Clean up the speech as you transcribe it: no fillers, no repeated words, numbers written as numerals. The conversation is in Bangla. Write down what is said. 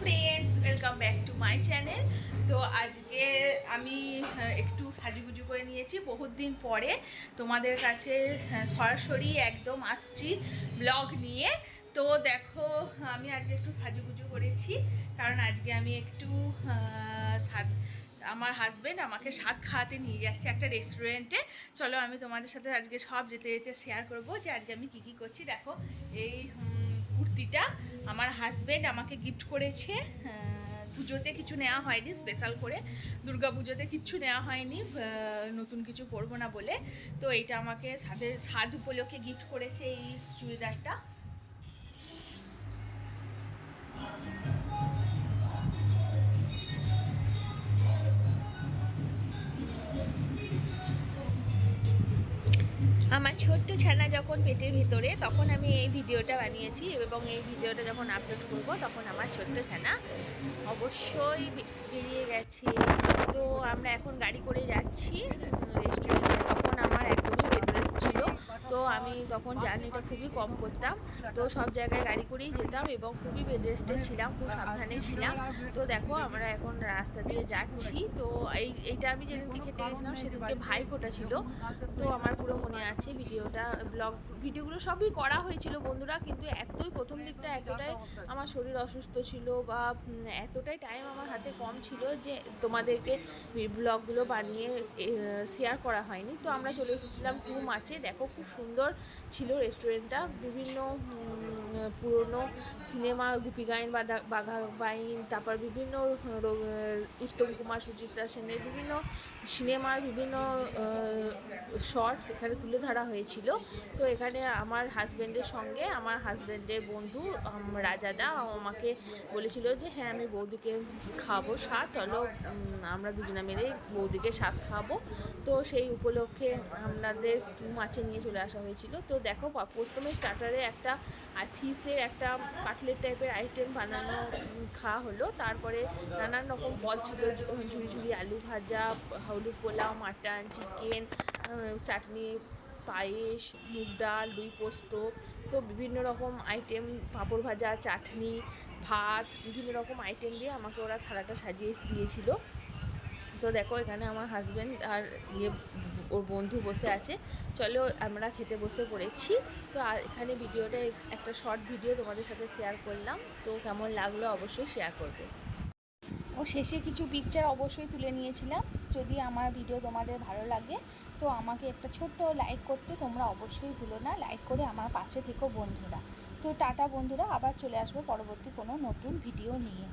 Friends, welcome back to my channel. তো আজকে আমি একটু সাজুগুজু করে নিয়েছি বহুত দিন পরে তোমাদের কাছে সরাসরি একদম আসছি ব্লগ নিয়ে। তো দেখো, আমি আজকে একটু সাজুগুজু করেছি কারণ আজকে আমি একটু আমার হাজব্যান্ড আমাকে স্বাদ খাওয়াতে নিয়ে যাচ্ছে একটা রেস্টুরেন্টে। চলো আমি তোমাদের সাথে আজকে সব যেতে যেতে শেয়ার করব যে আজকে আমি কী কী করছি। দেখো, এই কুর্তিটা আমার হাজব্যান্ড আমাকে গিফট করেছে। পুজোতে কিছু নেওয়া হয়নি, স্পেশাল করে দুর্গা পুজোতে কিচ্ছু নেওয়া হয়নি, নতুন কিছু পরবো না বলে। তো এইটা আমাকে স্বাদ উপলক্ষে গিফট করেছে এই চুড়িদারটা। আমার ছোট্ট ছানা যখন পেটের ভিতরে, তখন আমি এই ভিডিওটা বানিয়েছি এবং এই ভিডিওটা যখন আপলোড করব তখন আমার ছোট্ট ছানা অবশ্যই বেরিয়ে গেছে। তো আমরা এখন গাড়ি করে যাচ্ছি রেস্টুরেন্টে। তখন আমার একদমই বেড রেস্ট ছিল, তো আমি তখন জার্নিটা খুবই কম করতাম। তো সব জায়গায় গাড়ি করেই যেতাম এবং খুবই বেড রেস্টে ছিলাম, খুব সাবধানে ছিলাম। তো দেখো আমরা এখন রাস্তা দিয়ে যাচ্ছি। তো এইটা আমি যেদিনকে খেতে গেছিলাম সেদিনকে ভাইফোঁটা ছিল। তো আমার পুরো মনে আছে ভিডিওগুলো সবই করা হয়েছিল বন্ধুরা, কিন্তু প্রথম দিকটা এতটাই আমার শরীর অসুস্থ ছিল বা এতটাই টাইম আমার হাতে কম ছিল যে তোমাদেরকে ব্লগগুলো বানিয়ে শেয়ার করা হয়নি। তো আমরা চলে এসেছিলাম টু মাচে। দেখো খুব সুন্দর ছিল রেস্টুরেন্টটা, বিভিন্ন পুরনো সিনেমা, গুপি গাইন, বাঘা বাইন, তারপর বিভিন্ন উত্তম কুমার, সুচিত্রা সেনের বিভিন্ন সিনেমার বিভিন্ন শর্ট এখানে তুলে ধরা হয়েছিল। তো এখানে আমার হাজব্যান্ডের সঙ্গে আমার হাজব্যান্ডের বন্ধু রাজাদা আমাকে বলেছিল যে হ্যাঁ আমি বৌদিকে খাওয়াবো স্বাদ, চলো আমরা দুজনে মিলেই বৌদিকে স্বাদ খাওয়াবো। তো সেই উপলক্ষে আমাদের টু মাছে নিয়ে চলে আসা হয়েছিল। তো দেখো, প্রথমে স্টার্টারে একটা ফিশের একটা কাটলেট টাইপের আইটেম বানানো খাওয়া হলো। তারপরে নানান রকম পদ ছিল, ঝুড়ি ঝুড়ি আলু ভাজা, হলুদ পোলাও, মাটন, চিকেন, চাটনি, পায়েস, মুগ ডাল, দই পোস্ত, তো বিভিন্ন রকম আইটেম, পাঁপড় ভাজা, চাটনি, ভাত, বিভিন্ন রকম আইটেম দিয়ে আমাকে ওরা থালাটা সাজিয়ে দিয়েছিল। তো দেখো এখানে আমার হাজব্যান্ড আর ওর বন্ধু বসে আছে। চলো আমরা খেতে বসে পড়েছি। তো এখানে ভিডিওটা একটা শর্ট ভিডিও তোমাদের সাথে শেয়ার করলাম। তো কেমন লাগলো অবশ্যই শেয়ার করবে। ও শেষে কিছু পিকচার অবশ্যই তুলে নিয়েছিলাম। যদি আমার ভিডিও তোমাদের ভালো লাগে তো আমাকে একটা ছোট্ট লাইক করতে তোমরা অবশ্যই ভুলো না। লাইক করে আমার পাশে থেকো বন্ধুরা। তো টাটা বন্ধুরা, আবার চলে আসবো পরবর্তী কোনো নতুন ভিডিও নিয়ে।